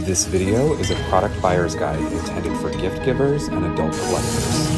This video is a product buyer's guide intended for gift givers and adult collectors.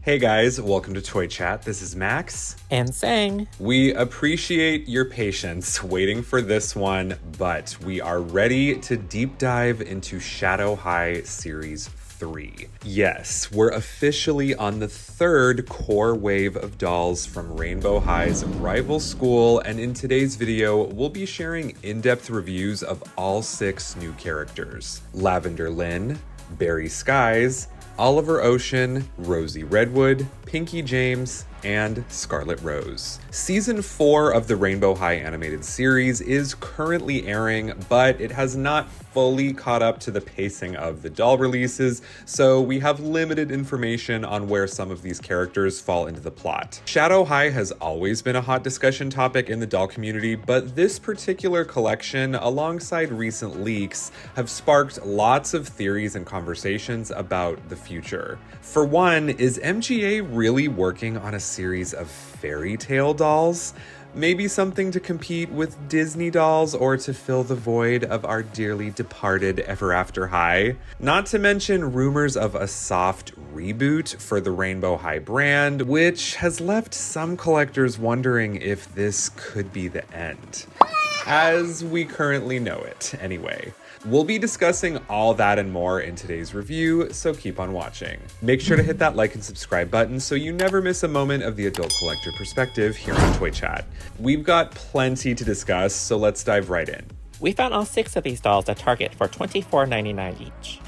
Hey guys, welcome to Toy Chat. This is Max. And Sang. We appreciate your patience waiting for this one, but we are ready to deep dive into Shadow High Series 3. Yes, we're officially on the third core wave of dolls from Rainbow High's rival school, and in today's video, we'll be sharing in-depth reviews of all 6 new characters. Lavender Lynn, Berrie Skies, Oliver Ocean, Rosie Redwood, Pinkie James, and Scarlet Rose. Season 4 of the Rainbow High animated series is currently airing, but it has not fully caught up to the pacing of the doll releases, so we have limited information on where some of these characters fall into the plot. Shadow High has always been a hot discussion topic in the doll community, but this particular collection, alongside recent leaks, have sparked lots of theories and conversations about the future. For one, is MGA really working on a series of FAIRYTALE dolls? Maybe something to compete with Disney dolls or to fill the void of our dearly departed Ever After High. Not to mention rumors of a soft reboot for the Rainbow High brand, which has left some collectors wondering if this could be the end. As we currently know it, anyway. We'll be discussing all that and more in today's review, so keep on watching. Make sure to hit that like and subscribe button so you never miss a moment of the adult collector perspective here on Toy Chat. We've got plenty to discuss, so let's dive right in. We found all 6 of these dolls at Target for $24.99 each.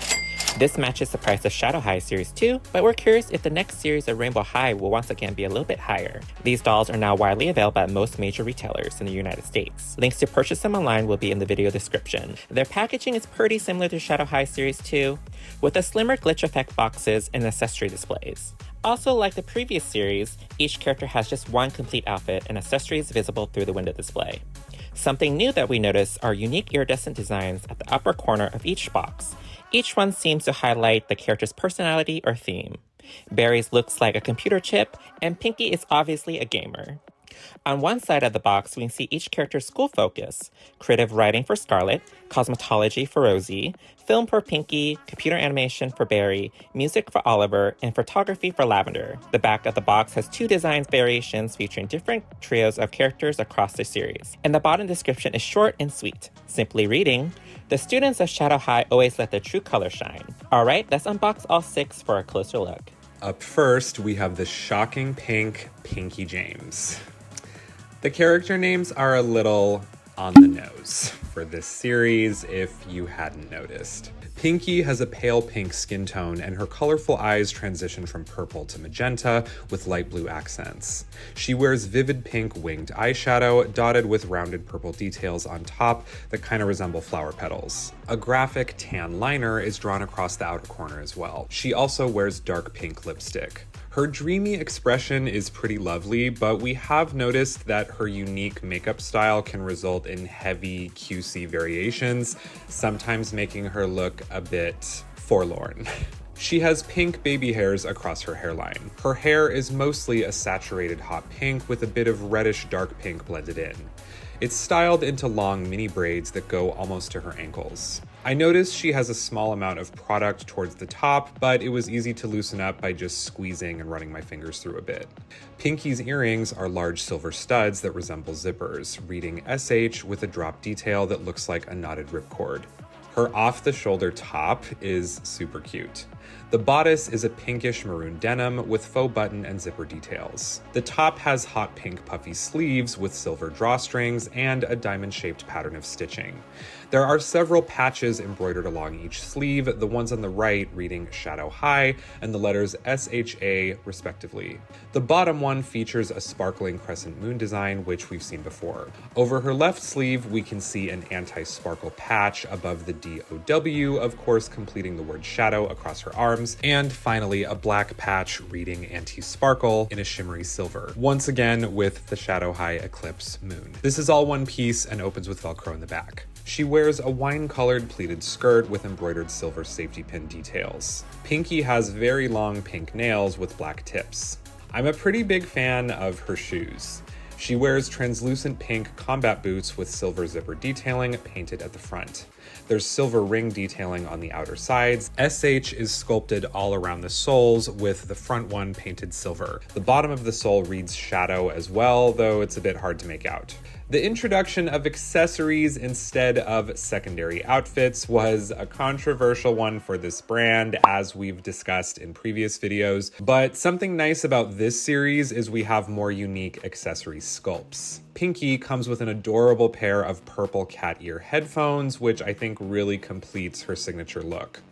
This matches the price of Shadow High Series 2, but we're curious if the next series of Rainbow High will once again be a little bit higher. These dolls are now widely available at most major retailers in the United States. Links to purchase them online will be in the video description. Their packaging is pretty similar to Shadow High Series 2, with the slimmer glitch effect boxes and accessory displays. Also, like the previous series, each character has just one complete outfit and accessories visible through the window display. Something new that we noticed are unique iridescent designs at the upper corner of each box. Each one seems to highlight the character's personality or theme. Berrie's looks like a computer chip, and Pinkie is obviously a gamer. On one side of the box, we can see each character's school focus: creative writing for Scarlet, cosmetology for Rosie, film for Pinkie, computer animation for Berrie, music for Oliver, and photography for Lavender. The back of the box has 2 design variations featuring different trios of characters across the series. And the bottom description is short and sweet, simply reading, "The students of Shadow High always let their true color shine." Alright, let's unbox all 6 for a closer look. Up first, we have the shocking pink Pinkie James. The character names are a little on the nose for this series, if you hadn't noticed. Pinkie has a pale pink skin tone, and her colorful eyes transition from purple to magenta with light blue accents. She wears vivid pink winged eyeshadow dotted with rounded purple details on top that kind of resemble flower petals. A graphic tan liner is drawn across the outer corner as well. She also wears dark pink lipstick. Her dreamy expression is pretty lovely, but we have noticed that her unique makeup style can result in heavy QC variations, sometimes making her look a bit forlorn. She has pink baby hairs across her hairline. Her hair is mostly a saturated hot pink with a bit of reddish dark pink blended in. It's styled into long mini braids that go almost to her ankles. I noticed she has a small amount of product towards the top, but it was easy to loosen up by just squeezing and running my fingers through a bit. Pinkie's earrings are large silver studs that resemble zippers, reading SH with a drop detail that looks like a knotted ripcord. Her off-the-shoulder top is super cute. The bodice is a pinkish maroon denim with faux button and zipper details. The top has hot pink puffy sleeves with silver drawstrings and a diamond-shaped pattern of stitching. There are several patches embroidered along each sleeve, the ones on the right reading Shadow High and the letters SHA respectively. The bottom one features a sparkling crescent moon design, which we've seen before. Over her left sleeve, we can see an anti-sparkle patch above the DOW, of course completing the word shadow across her arms, and finally a black patch reading Anti-Sparkle in a shimmery silver, once again with the Shadow High Eclipse moon. This is all one piece and opens with Velcro in the back. She wears a wine-colored pleated skirt with embroidered silver safety pin details. Pinkie has very long pink nails with black tips. I'm a pretty big fan of her shoes. She wears translucent pink combat boots with silver zipper detailing painted at the front. There's silver ring detailing on the outer sides. SH is sculpted all around the soles with the front one painted silver. The bottom of the sole reads Shadow as well, though it's a bit hard to make out. The introduction of accessories instead of secondary outfits was a controversial one for this brand, as we've discussed in previous videos, but something nice about this series is we have more unique accessory sculpts. Pinkie comes with an adorable pair of purple cat ear headphones, which I think really completes her signature look.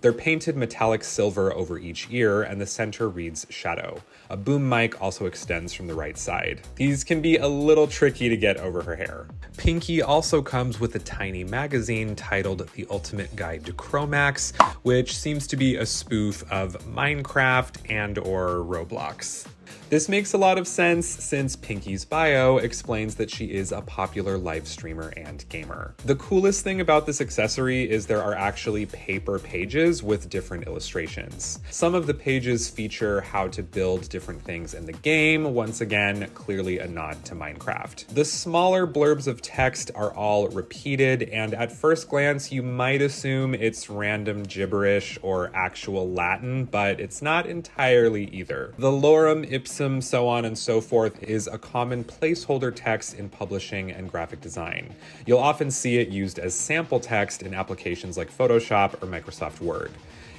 They're painted metallic silver over each ear, and the center reads Shadow. A boom mic also extends from the right side. These can be a little tricky to get over her hair. Pinkie also comes with a tiny magazine titled The Ultimate Guide to Chromax, which seems to be a spoof of Minecraft and/or Roblox. This makes a lot of sense since Pinkie's bio explains that she is a popular live streamer and gamer. The coolest thing about this accessory is there are actually paper pages with different illustrations. Some of the pages feature how to build different things in the game, once again, clearly a nod to Minecraft. The smaller blurbs of text are all repeated, and at first glance you might assume it's random gibberish or actual Latin, but it's not entirely either. The lorem ipsum, so on and so forth, is a common placeholder text in publishing and graphic design. You'll often see it used as sample text in applications like Photoshop or Microsoft Word.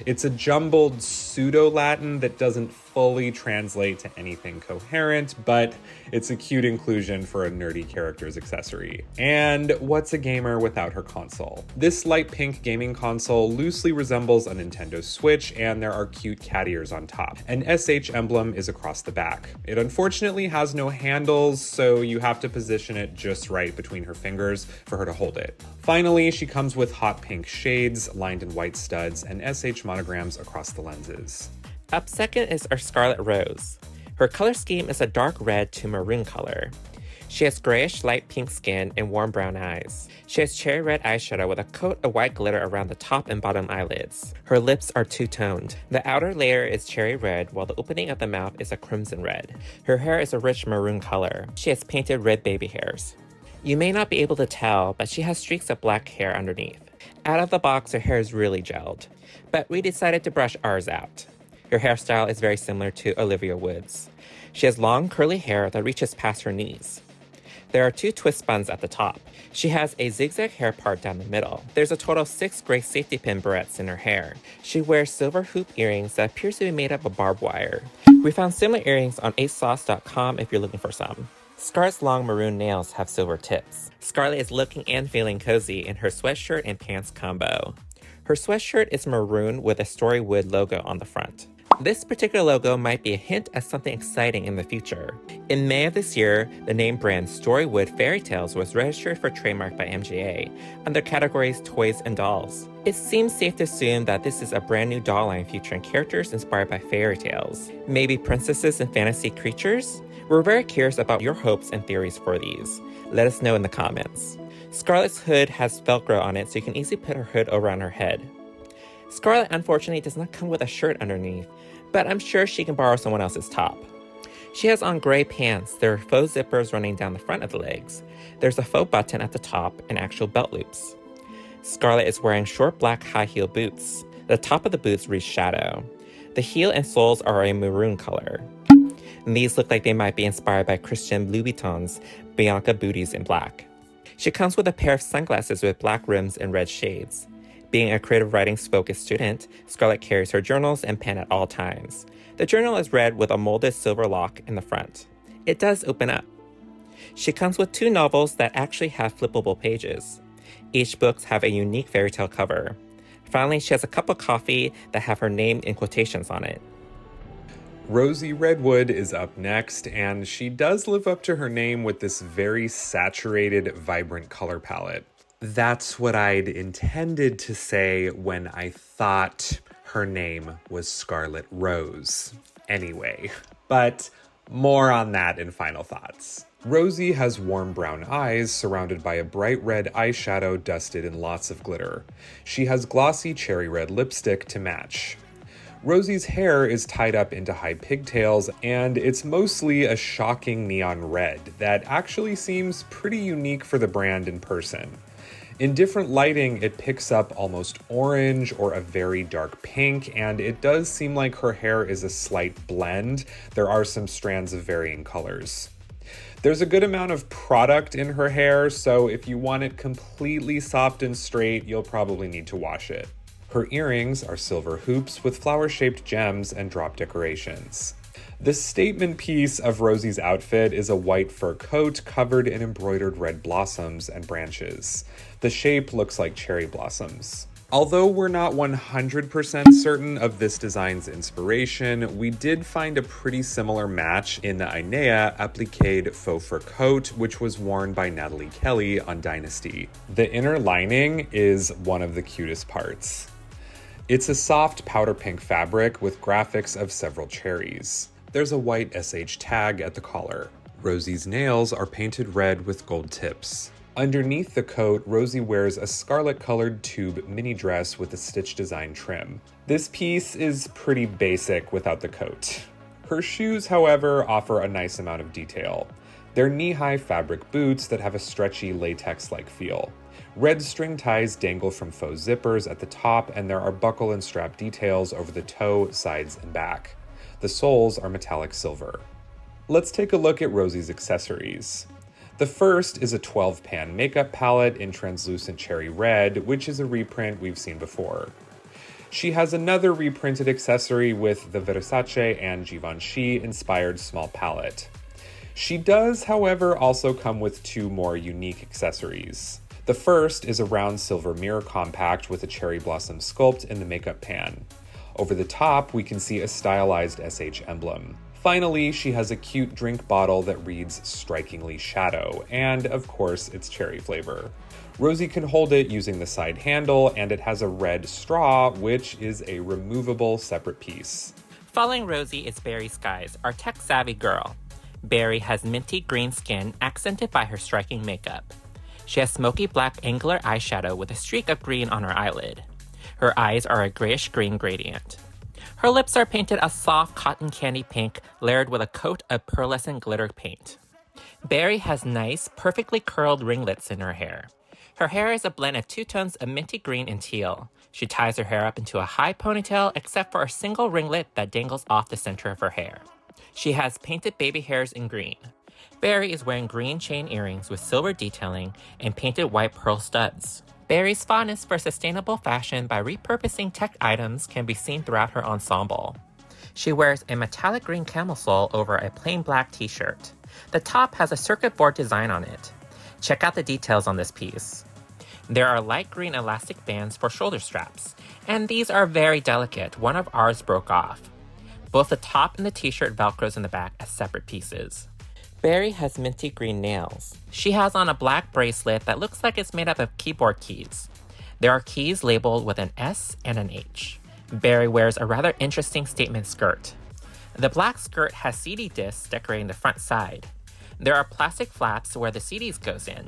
It's a jumbled pseudo-Latin that doesn't fully translate to anything coherent, but it's a cute inclusion for a nerdy character's accessory. And what's a gamer without her console? This light pink gaming console loosely resembles a Nintendo Switch, and there are cute cat ears on top. An SH emblem is across the back. It unfortunately has no handles, so you have to position it just right between her fingers for her to hold it. Finally, she comes with hot pink shades lined in white studs and SH monograms across the lenses. Up second is our Scarlet Rose. Her color scheme is a dark red to maroon color. She has grayish light pink skin and warm brown eyes. She has cherry red eyeshadow with a coat of white glitter around the top and bottom eyelids. Her lips are two-toned. The outer layer is cherry red, while the opening of the mouth is a crimson red. Her hair is a rich maroon color. She has painted red baby hairs. You may not be able to tell, but she has streaks of black hair underneath. Out of the box, her hair is really gelled, but we decided to brush ours out. Her hairstyle is very similar to Olivia Wood's. She has long curly hair that reaches past her knees. There are 2 twist buns at the top. She has a zigzag hair part down the middle. There's a total of 6 gray safety pin barrettes in her hair. She wears silver hoop earrings that appears to be made up of barbed wire. We found similar earrings on ASOS.com if you're looking for some. Scarlet's long maroon nails have silver tips. Scarlet is looking and feeling cozy in her sweatshirt and pants combo. Her sweatshirt is maroon with a Storywood logo on the front. This particular logo might be a hint at something exciting in the future. In May of this year, the name brand Storywood FAIRYTALES was registered for trademark by MGA under categories Toys and Dolls. It seems safe to assume that this is a brand new doll line featuring characters inspired by fairy tales. Maybe princesses and fantasy creatures? We're very curious about your hopes and theories for these. Let us know in the comments. Scarlet's hood has Velcro on it, so you can easily put her hood around her head. Scarlet unfortunately does not come with a shirt underneath, but I'm sure she can borrow someone else's top. She has on gray pants. There are faux zippers running down the front of the legs. There's a faux button at the top and actual belt loops. Scarlet is wearing short black high heel boots. The top of the boots reads Shadow. The heel and soles are a maroon color. And these look like they might be inspired by Christian Louboutin's Bianca booties in black. She comes with a pair of sunglasses with black rims and red shades. Being a creative writing-focused student, Scarlet carries her journals and pen at all times. The journal is red with a molded silver lock in the front. It does open up. She comes with 2 novels that actually have flippable pages. Each book have a unique fairy tale cover. Finally, she has a cup of coffee that have her name in quotations on it. Rosie Redwood is up next, and she does live up to her name with this very saturated, vibrant color palette. That's what I'd intended to say when I thought Her name was Scarlet Rose. Anyway, but more on that in final thoughts. Rosie has warm brown eyes surrounded by a bright red eyeshadow dusted in lots of glitter. She has glossy cherry red lipstick to match. Rosie's hair is tied up into high pigtails, and it's mostly a shocking neon red that actually seems pretty unique for the brand in person. In different lighting, it picks up almost orange or a very dark pink, and it does seem like her hair is a slight blend. There are some strands of varying colors. There's a good amount of product in her hair, so if you want it completely soft and straight, you'll probably need to wash it. Her earrings are silver hoops with flower-shaped gems and drop decorations. The statement piece of Rosie's outfit is a white fur coat covered in embroidered red blossoms and branches. The shape looks like cherry blossoms. Although we're not 100% certain of this design's inspiration, we did find a pretty similar match in the Ainea appliqued faux fur coat, which was worn by Natalie Kelly on Dynasty. The inner lining is one of the cutest parts. It's a soft powder pink fabric with graphics of several cherries. There's a white SH tag at the collar. Rosie's nails are painted red with gold tips. Underneath the coat, Rosie wears a scarlet-colored tube mini dress with a stitch design trim. This piece is pretty basic without the coat. Her shoes, however, offer a nice amount of detail. They're knee-high fabric boots that have a stretchy latex-like feel. Red string ties dangle from faux zippers at the top, and there are buckle and strap details over the toe, sides, and back. The soles are metallic silver. Let's take a look at Rosie's accessories. The first is a 12-pan makeup palette in translucent cherry red, which is a reprint we've seen before. She has another reprinted accessory with the Versace and Givenchy inspired small palette. She does, however, also come with two more unique accessories. The first is a round silver mirror compact with a cherry blossom sculpt in the makeup pan. Over the top, we can see a stylized SH emblem. Finally, she has a cute drink bottle that reads Strikingly Shadow, and of course, it's cherry flavor. Rosie can hold it using the side handle, and it has a red straw, which is a removable separate piece. Following Rosie is Berrie Skies, our tech-savvy girl. Berrie has minty green skin accented by her striking makeup. She has smoky black angular eyeshadow with a streak of green on her eyelid. Her eyes are a grayish-green gradient. Her lips are painted a soft cotton candy pink layered with a coat of pearlescent glitter paint. Berrie has nice, perfectly curled ringlets in her hair. Her hair is a blend of two tones of minty green and teal. She ties her hair up into a high ponytail except for a single ringlet that dangles off the center of her hair. She has painted baby hairs in green. Berrie is wearing green chain earrings with silver detailing and painted white pearl studs. Berrie's fondness for sustainable fashion by repurposing tech items can be seen throughout her ensemble. She wears a metallic green camisole over a plain black t-shirt. The top has a circuit board design on it. Check out the details on this piece. There are light green elastic bands for shoulder straps, and these are very delicate. One of ours broke off. Both the top and the t-shirt velcros in the back as separate pieces. Berrie has minty green nails. She has on a black bracelet that looks like it's made up of keyboard keys. There are keys labeled with an S and an H. Berrie wears a rather interesting statement skirt. The black skirt has CD discs decorating the front side. There are plastic flaps where the CDs goes in.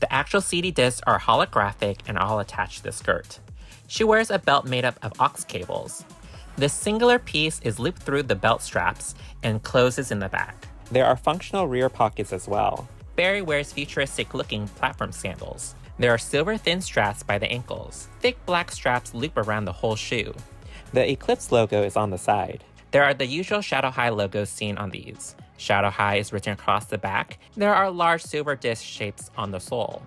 The actual CD discs are holographic and all attached to the skirt. She wears a belt made up of aux cables. This singular piece is looped through the belt straps and closes in the back. There are functional rear pockets as well. Berrie wears futuristic-looking platform sandals. There are silver thin straps by the ankles. Thick black straps loop around the whole shoe. The Eclipse logo is on the side. There are the usual Shadow High logos seen on these. Shadow High is written across the back. There are large silver disc shapes on the sole.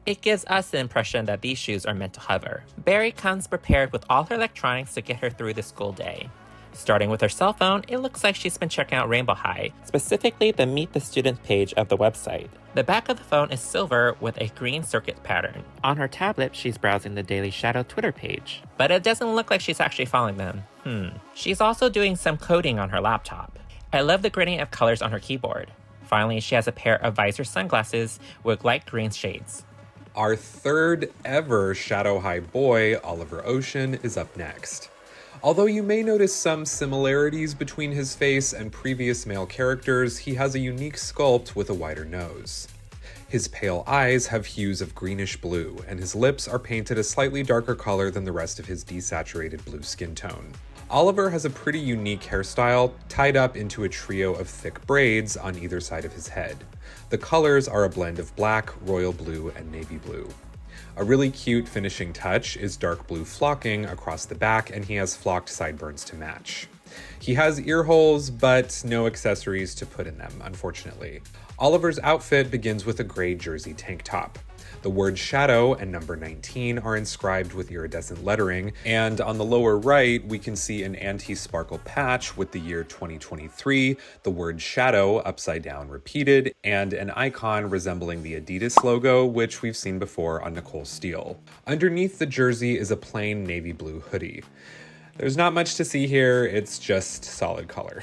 It gives us the impression that these shoes are meant to hover. Berrie comes prepared with all her electronics to get her through the school day. Starting with her cell phone, it looks like she's been checking out Rainbow High, specifically the Meet the Students page of the website. The back of the phone is silver with a green circuit pattern. On her tablet, she's browsing the Daily Shadow Twitter page. But it doesn't look like she's actually following them. She's also doing some coding on her laptop. I love the gradient of colors on her keyboard. Finally, she has a pair of visor sunglasses with light green shades. Our third ever Shadow High boy, Oliver Ocean, is up next. Although you may notice some similarities between his face and previous male characters, he has a unique sculpt with a wider nose. His pale eyes have hues of greenish blue, and his lips are painted a slightly darker color than the rest of his desaturated blue skin tone. Oliver has a pretty unique hairstyle, tied up into a trio of thick braids on either side of his head. The colors are a blend of black, royal blue, and navy blue. A really cute finishing touch is dark blue flocking across the back, and he has flocked sideburns to match. He has ear holes, but no accessories to put in them, unfortunately. Oliver's outfit begins with a gray jersey tank top. The word shadow and number 19 are inscribed with iridescent lettering, and on the lower right, we can see an anti-sparkle patch with the year 2023, the word shadow upside down repeated, and an icon resembling the Adidas logo, which we've seen before on Nicole Steele. Underneath the jersey is a plain navy blue hoodie. There's not much to see here, it's just solid color.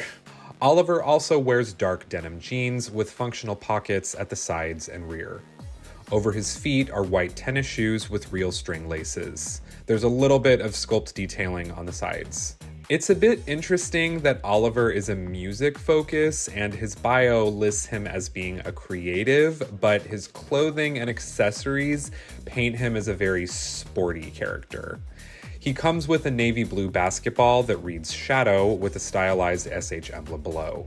Oliver also wears dark denim jeans with functional pockets at the sides and rear. Over his feet are white tennis shoes with real string laces. There's a little bit of sculpt detailing on the sides. It's a bit interesting that Oliver is a music focus and his bio lists him as being a creative, but his clothing and accessories paint him as a very sporty character. He comes with a navy blue basketball that reads Shadow with a stylized SH emblem below.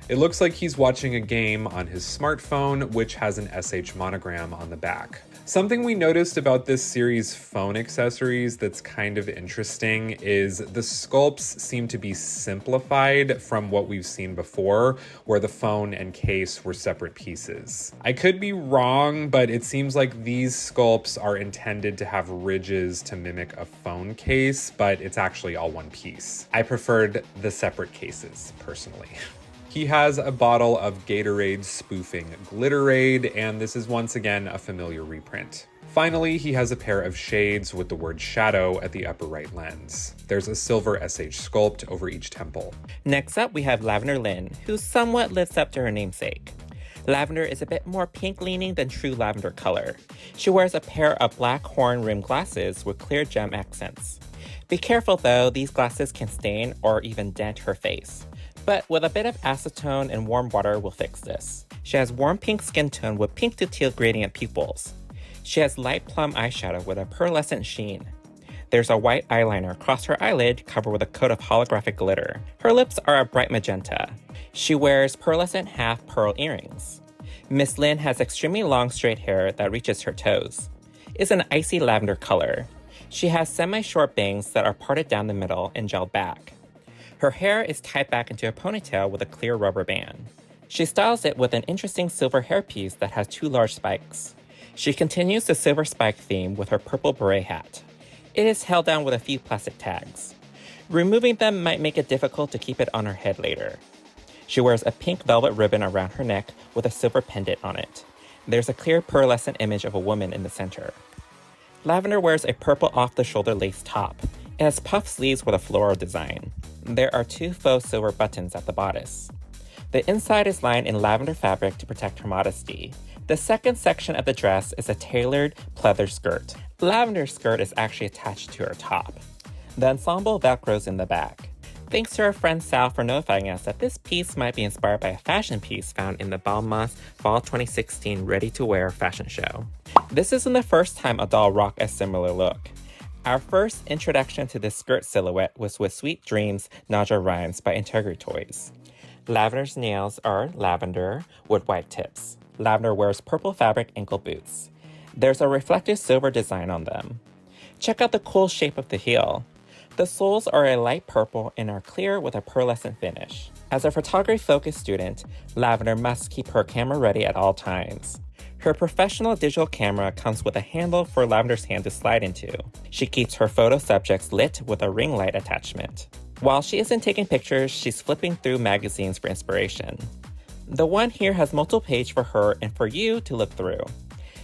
It looks like he's watching a game on his smartphone, which has an SH monogram on the back. Something we noticed about this series' phone accessories that's kind of interesting is the sculpts seem to be simplified from what we've seen before, where the phone and case were separate pieces. I could be wrong, but it seems like these sculpts are intended to have ridges to mimic a phone case, but it's actually all one piece. I preferred the separate cases, personally. He has a bottle of Gatorade spoofing Glitterade, and this is once again a familiar reprint. Finally, he has a pair of shades with the word shadow at the upper right lens. There's a silver SH sculpt over each temple. Next up, we have Lavender Lynn, who somewhat lives up to her namesake. Lavender is a bit more pink-leaning than true lavender color. She wears a pair of black horn-rimmed glasses with clear gem accents. Be careful though, these glasses can stain or even dent her face. But with a bit of acetone and warm water will fix this. She has warm pink skin tone with pink to teal gradient pupils. She has light plum eyeshadow with a pearlescent sheen. There's a white eyeliner across her eyelid covered with a coat of holographic glitter. Her lips are a bright magenta. She wears pearlescent half pearl earrings. Miss Lynn has extremely long straight hair that reaches her toes. It's an icy lavender color. She has semi-short bangs that are parted down the middle and gelled back. Her hair is tied back into a ponytail with a clear rubber band. She styles it with an interesting silver hairpiece that has 2 large spikes. She continues the silver spike theme with her purple beret hat. It is held down with a few plastic tags. Removing them might make it difficult to keep it on her head later. She wears a pink velvet ribbon around her neck with a silver pendant on it. There's a clear pearlescent image of a woman in the center. Lavender wears a purple off-the-shoulder lace top. It has puff sleeves with a floral design. There are 2 faux silver buttons at the bodice. The inside is lined in lavender fabric to protect her modesty. The second section of the dress is a tailored pleather skirt. The lavender skirt is actually attached to her top. The ensemble velcros in the back. Thanks to our friend Sal for notifying us that this piece might be inspired by a fashion piece found in the Balmain's Fall 2016 ready-to-wear fashion show. This isn't the first time a doll rocked a similar look. Our first introduction to this skirt silhouette was with Sweet Dreams Nausea Rhymes by Integrity Toys. Lavender's nails are lavender with white tips. Lavender wears purple fabric ankle boots. There's a reflective silver design on them. Check out the cool shape of the heel. The soles are a light purple and are clear with a pearlescent finish. As a photography-focused student, Lavender must keep her camera ready at all times. Her professional digital camera comes with a handle for Lavender's hand to slide into. She keeps her photo subjects lit with a ring light attachment. While she isn't taking pictures, she's flipping through magazines for inspiration. The one here has multiple pages for her and for you to look through.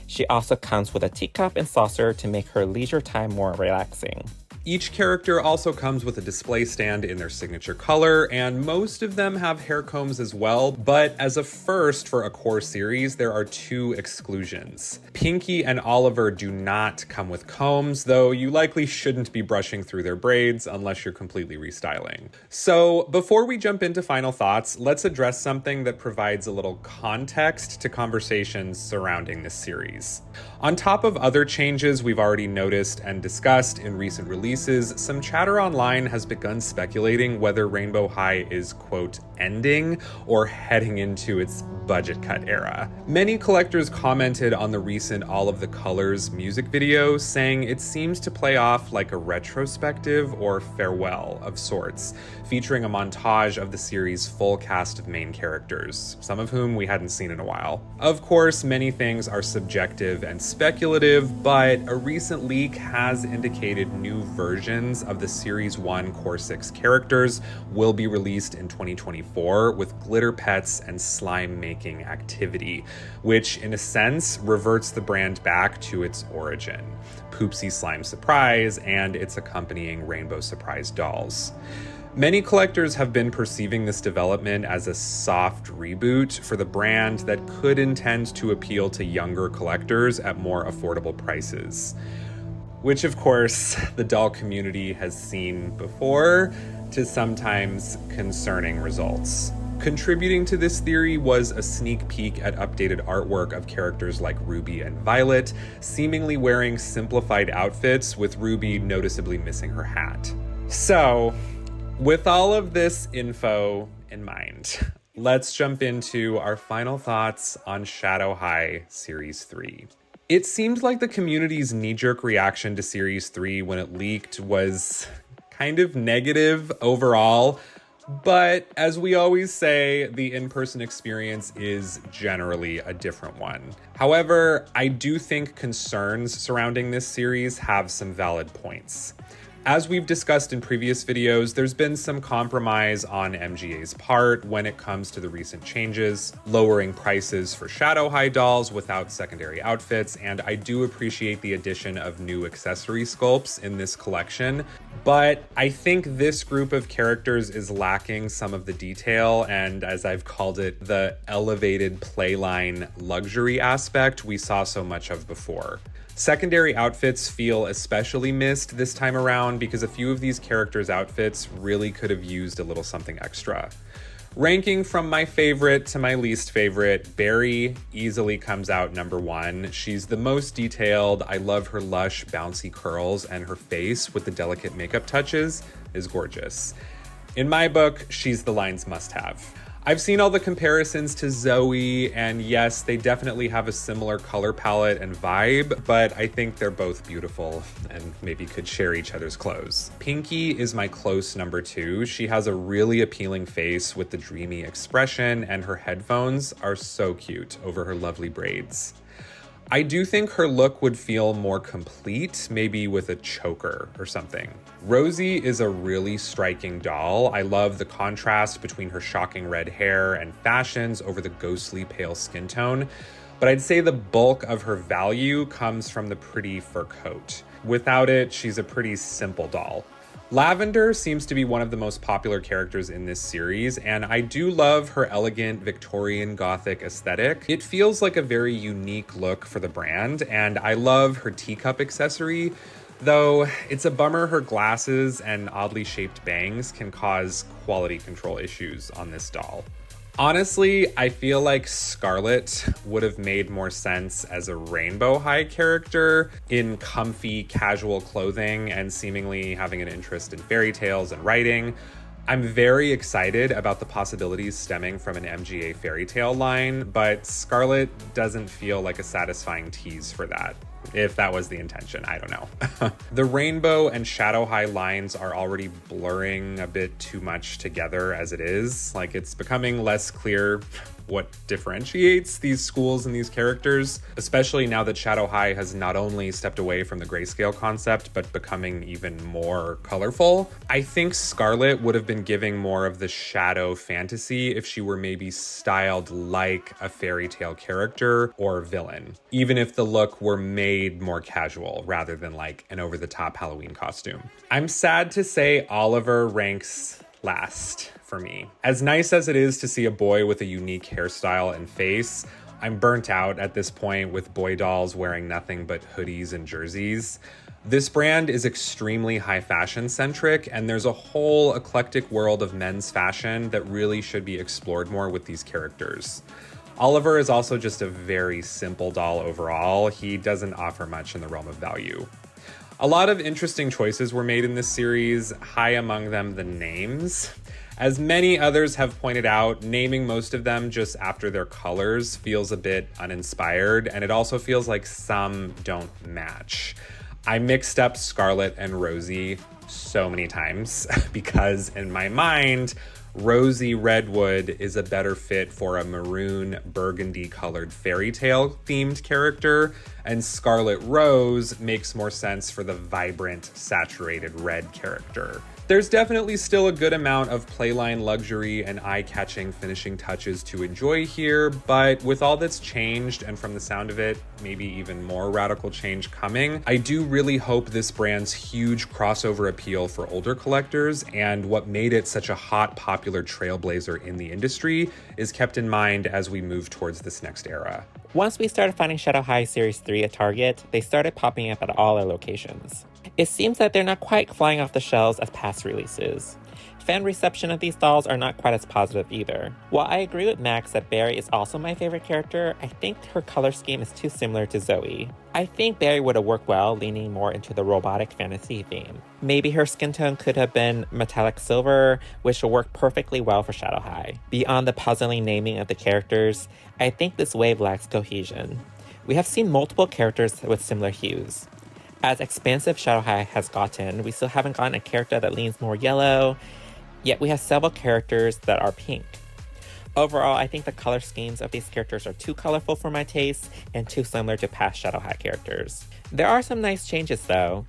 She also comes with a teacup and saucer to make her leisure time more relaxing. Each character also comes with a display stand in their signature color, and most of them have hair combs as well, but as a first for a core series, there are 2 exclusions. Pinkie and Oliver do not come with combs, though you likely shouldn't be brushing through their braids unless you're completely restyling. So before we jump into final thoughts, let's address something that provides a little context to conversations surrounding this series. On top of other changes we've already noticed and discussed in recent releases, some chatter online has begun speculating whether Rainbow High is, quote, ending or heading into its budget cut era. Many collectors commented on the recent All of the Colors music video, saying it seems to play off like a retrospective or farewell of sorts, featuring a montage of the series' full cast of main characters, some of whom we hadn't seen in a while. Of course, many things are subjective and speculative, but a recent leak has indicated new versions of the Series 1 Core 6 characters will be released in 2024 with glitter pets and slime making activity, which in a sense reverts the brand back to its origin, Poopsie Slime Surprise and its accompanying Rainbow Surprise dolls. Many collectors have been perceiving this development as a soft reboot for the brand that could intend to appeal to younger collectors at more affordable prices, which of course the doll community has seen before to sometimes concerning results. Contributing to this theory was a sneak peek at updated artwork of characters like Ruby and Violet, seemingly wearing simplified outfits, with Ruby noticeably missing her hat. So, with all of this info in mind, let's jump into our final thoughts on Shadow High Series 3. It seemed like the community's knee-jerk reaction to Series 3 when it leaked was kind of negative overall, but as we always say, the in-person experience is generally a different one. However, I do think concerns surrounding this series have some valid points. As we've discussed in previous videos, there's been some compromise on MGA's part when it comes to the recent changes, lowering prices for Shadow High dolls without secondary outfits, and I do appreciate the addition of new accessory sculpts in this collection, but I think this group of characters is lacking some of the detail and, as I've called it, the elevated playline luxury aspect we saw so much of before. Secondary outfits feel especially missed this time around because a few of these characters' outfits really could have used a little something extra. Ranking from my favorite to my least favorite, Berrie easily comes out number 1. She's the most detailed. I love her lush, bouncy curls, and her face with the delicate makeup touches is gorgeous. In my book, she's the line's must-have. I've seen all the comparisons to Zoe, and yes, they definitely have a similar color palette and vibe, but I think they're both beautiful and maybe could share each other's clothes. Pinkie is my close number 2. She has a really appealing face with the dreamy expression, and her headphones are so cute over her lovely braids. I do think her look would feel more complete, maybe with a choker or something. Rosie is a really striking doll. I love the contrast between her shocking red hair and fashions over the ghostly pale skin tone, but I'd say the bulk of her value comes from the pretty fur coat. Without it, she's a pretty simple doll. Lavender seems to be one of the most popular characters in this series, and I do love her elegant Victorian Gothic aesthetic. It feels like a very unique look for the brand, and I love her teacup accessory, though it's a bummer her glasses and oddly shaped bangs can cause quality control issues on this doll. Honestly, I feel like Scarlet would have made more sense as a Rainbow High character in comfy, casual clothing and seemingly having an interest in fairy tales and writing. I'm very excited about the possibilities stemming from an MGA fairy tale line, but Scarlet doesn't feel like a satisfying tease for that. If that was the intention, I don't know. The Rainbow and Shadow High lines are already blurring a bit too much together as it is. Like, it's becoming less clear what differentiates these schools and these characters, especially now that Shadow High has not only stepped away from the grayscale concept, but becoming even more colorful. I think Scarlet would have been giving more of the shadow fantasy if she were maybe styled like a fairy tale character or villain, even if the look were made more casual rather than like an over-the-top Halloween costume. I'm sad to say Oliver ranks last for me. As nice as it is to see a boy with a unique hairstyle and face, I'm burnt out at this point with boy dolls wearing nothing but hoodies and jerseys. This brand is extremely high fashion centric, and there's a whole eclectic world of men's fashion that really should be explored more with these characters. Oliver is also just a very simple doll overall. He doesn't offer much in the realm of value. A lot of interesting choices were made in this series, high among them the names. As many others have pointed out, naming most of them just after their colors feels a bit uninspired, and it also feels like some don't match. I mixed up Scarlet and Rosie so many times because in my mind, Rosie Redwood is a better fit for a maroon burgundy colored fairy tale themed character, and Scarlet Rose makes more sense for the vibrant, saturated red character. There's definitely still a good amount of playline luxury and eye-catching finishing touches to enjoy here, but with all that's changed, and from the sound of it, maybe even more radical change coming, I do really hope this brand's huge crossover appeal for older collectors and what made it such a hot, popular trailblazer in the industry is kept in mind as we move towards this next era. Once we started finding Shadow High Series 3 at Target, they started popping up at all our locations. It seems that they're not quite flying off the shelves as past releases. Fan reception of these dolls are not quite as positive either. While I agree with Max that Berrie is also my favorite character, I think her color scheme is too similar to Zoe. I think Berrie would have worked well leaning more into the robotic fantasy theme. Maybe her skin tone could have been metallic silver, which will work perfectly well for Shadow High. Beyond the puzzling naming of the characters, I think this wave lacks cohesion. We have seen multiple characters with similar hues. As expansive Shadow High has gotten, we still haven't gotten a character that leans more yellow, yet we have several characters that are pink. Overall, I think the color schemes of these characters are too colorful for my taste and too similar to past Shadow High characters. There are some nice changes though.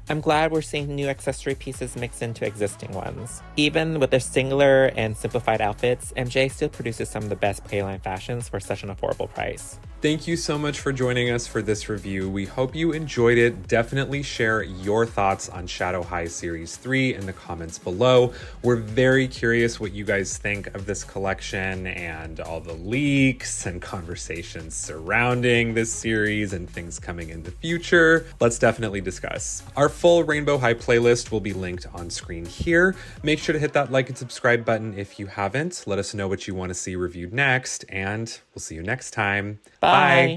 I'm glad we're seeing new accessory pieces mixed into existing ones. Even with their singular and simplified outfits, MJ still produces some of the best playline fashions for such an affordable price. Thank you so much for joining us for this review. We hope you enjoyed it. Definitely share your thoughts on Shadow High Series 3 in the comments below. We're very curious what you guys think of this collection and all the leaks and conversations surrounding this series and things coming in the future. Let's definitely discuss. Our full Rainbow High playlist will be linked on screen here. Make sure to hit that like and subscribe button if you haven't. Let us know what you want to see reviewed next, and we'll see you next time. Bye.